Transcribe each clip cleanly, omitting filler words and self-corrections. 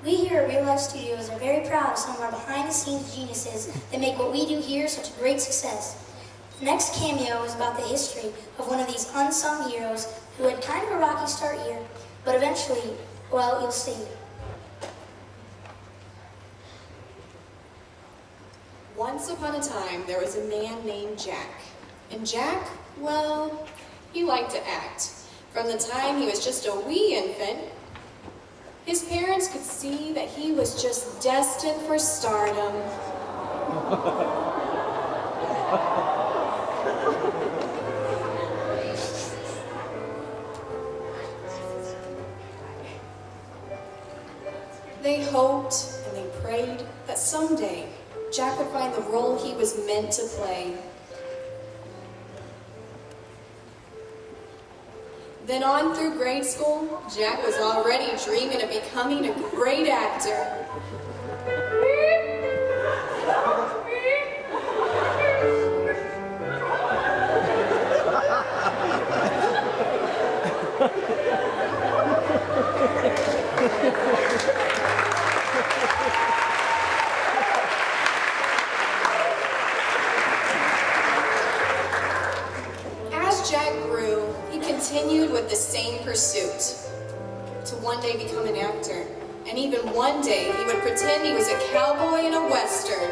We here at Real Life Studios are very proud of some of our behind-the-scenes geniuses that make what we do here such a great success. The next cameo is about the history of one of these unsung heroes who had kind of a rocky start here, but eventually, well, you'll see. Once upon a time, there was a man named Jack. And Jack, well, he liked to act. From the time he was just a wee infant, his parents could see that he was just destined for stardom. They hoped and they prayed that someday Jack would find the role he was meant to play. Then on through grade school, Jack was already dreaming of becoming a great actor. As Jack grew, he continued with the same pursuit, to one day become an actor. And even one day, he would pretend he was a cowboy in a western.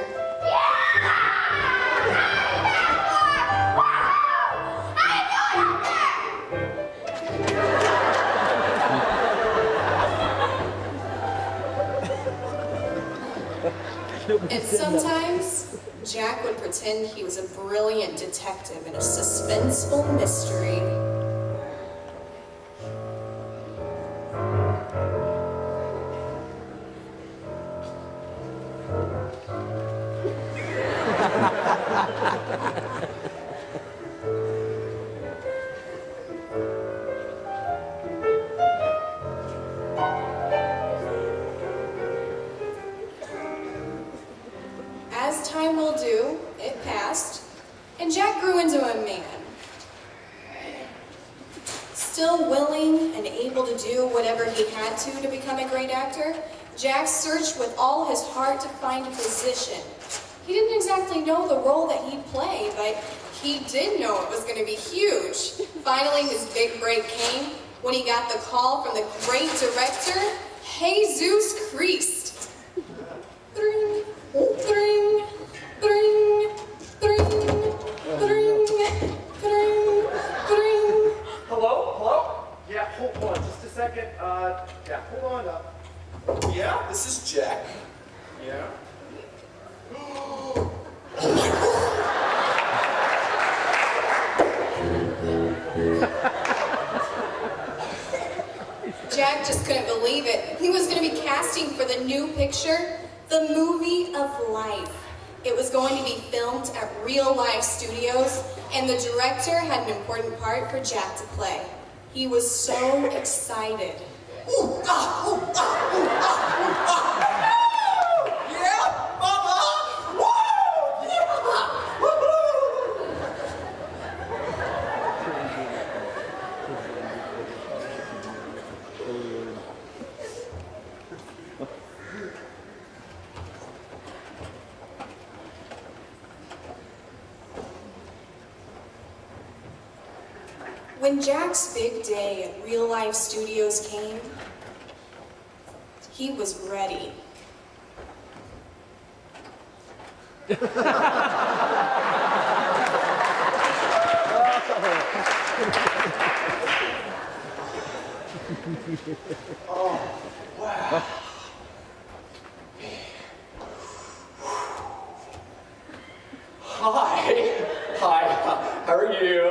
And sometimes, Jack would pretend he was a brilliant detective in a suspenseful mystery. As time will do, it passed, and Jack grew into a man. Still willing and able to do whatever he had to become a great actor, Jack searched with all his heart to find a position. He didn't exactly know the role that he'd play, but he did know it was going to be huge. Finally, his big break came when he got the call from the great director, Jesus Christ. Bring, bring, bring, bring, bring, bring, bring. Hello? Hello? Yeah, hold on just a second. Yeah, hold on up. Yeah, this is Jack. Yeah. Oh my God! Jack just couldn't believe it. He was going to be casting for the new picture, The Movie of Life. It was going to be filmed at Real Life Studios, and the director had an important part for Jack to play. He was so excited. Ooh, ah, ooh, ah, ooh, ah, ooh, ah. Yeah, mama! Woo! Yeah! Woo-hoo! When Jack's big day at Real Life Studios came, he was ready. Oh, wow. Hi. Hi. How are you?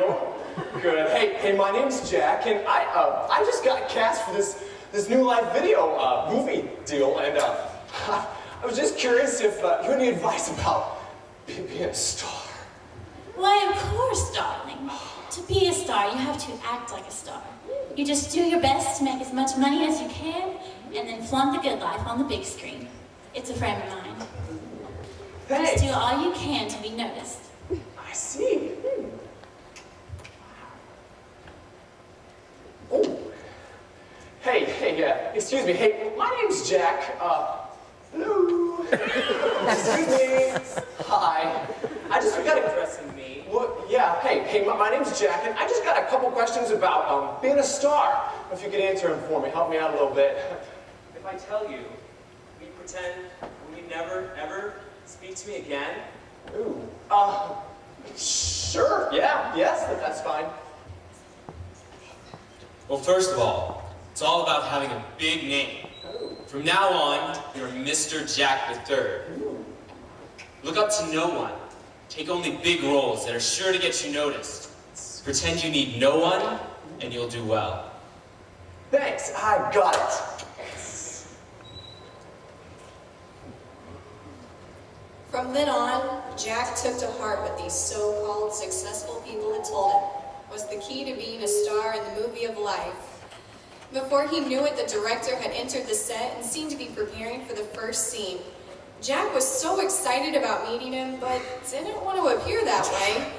Good. Hey, my name's Jack, and I just got cast for this new live video movie deal, and I was just curious if you had any advice about being a star. Why, of course, darling. To be a star, you have to act like a star. You just do your best to make as much money as you can, and then flaunt the good life on the big screen. It's a frame of mind. Hey. Just do all you can to be noticed. I see. Oh. Excuse me. Hey, my name's Jack. Hello. Excuse me. Hi. I just got addressing me. Well, yeah. Hey, my name's Jack, and I just got a couple questions about being a star. If you could answer them for me, help me out a little bit. If I tell you, will you pretend will you never ever speak to me again? Ooh. Sure. Yeah. Yes. That's fine. Well, first of all, it's all about having a big name. From now on, you're Mr. Jack III. Look up to no one. Take only big roles that are sure to get you noticed. Pretend you need no one, and you'll do well. Thanks. I got it. From then on, Jack took to heart what these so-called successful people had told him was the key to being a star in the movie of life. Before he knew it, the director had entered the set and seemed to be preparing for the first scene. Jack was so excited about meeting him, but didn't want to appear that way.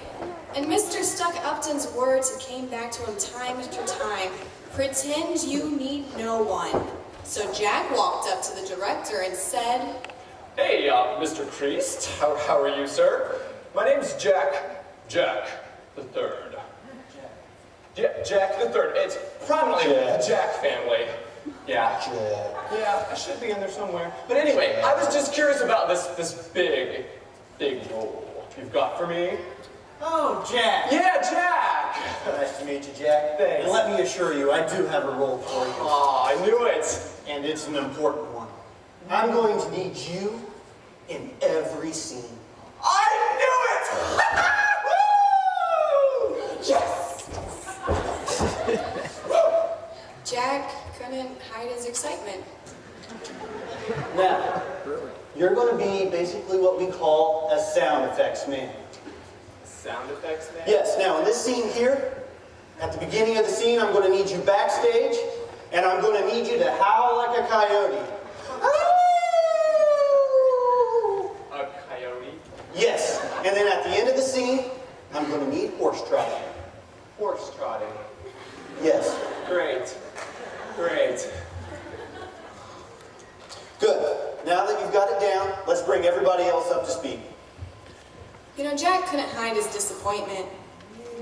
And Mr. Stuck-Upton's words came back to him time after time. Pretend you need no one. So Jack walked up to the director and said, Hey, Mr. Priest. How are you, sir? My name's Jack the Third. Jack the Third. It's prominently the Jack family. Yeah. Yeah, I should be in there somewhere. But anyway, I was just curious about this big role you've got for me. Oh, Jack. Yeah, Jack. Nice to meet you, Jack. Thanks. And let me assure you, I do have a role for you. Oh, I knew it. And it's an important one. I'm going to need you in every scene. I knew it! Woo! Yes! Jack couldn't hide his excitement. Now, you're going to be basically what we call a sound effects man. Sound effects, man? Yes, now in this scene here, at the beginning of the scene, I'm going to need you backstage, and I'm going to need you to howl like a coyote. A coyote? Yes, and then at the end of the scene, I'm going to need horse trotting. Horse trotting. Yes. Great. Great. Good. Now that you've got it down, let's bring everybody else up to speed. You know, Jack couldn't hide his disappointment.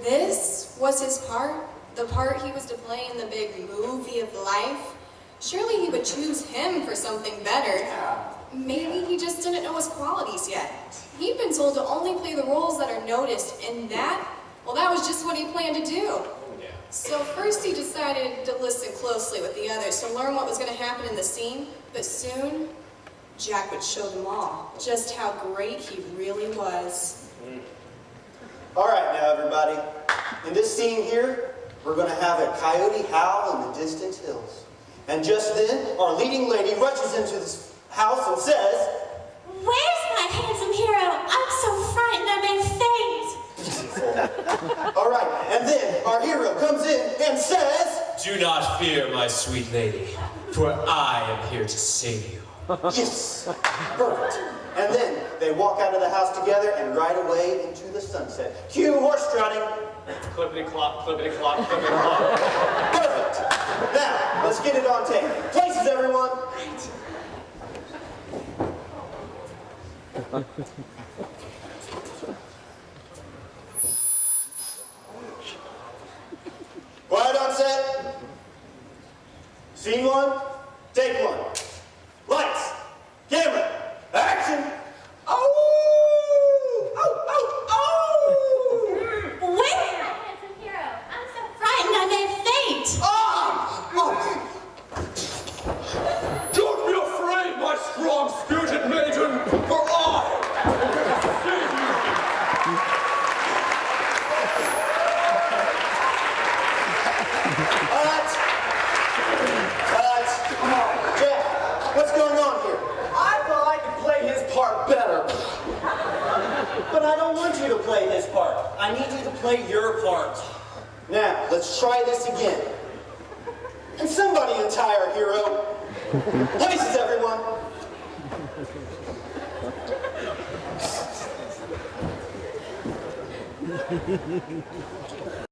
This was his part, the part he was to play in the big movie of life. Surely he would choose him for something better. Maybe he just didn't know his qualities yet. He'd been told to only play the roles that are noticed, and that was just what he planned to do. So first he decided to listen closely with the others to learn what was going to happen in the scene, but soon Jack would show them all just how great he really was. All right, now everybody, in this scene here, we're going to have a coyote howl in the distant hills. And just then, our leading lady rushes into this house and says, Where's my handsome hero? I'm so frightened I may faint. all right, and then our hero comes in and says, Do not fear, my sweet lady, for I am here to save you. yes, perfect. And then they walk out of the house together and ride away into the sunset. Cue horse trotting. Clippity-clop, clippity-clop, clippity-clop. Perfect. Now, let's get it on tape. Places, everyone. Quiet on set. Scene one, take one. Lights, camera, action. Oh! Oh, oh, oh! Where's my handsome hero? I'm so frightened I may faint. Ah! Oh! Don't be afraid, my strong-spirited maiden, for I will save you. Jack, what's going on here? I thought I could play his part better. But I don't want you to play his part. I need you to play your part. Now, let's try this again. And somebody untie our hero. Places, everyone.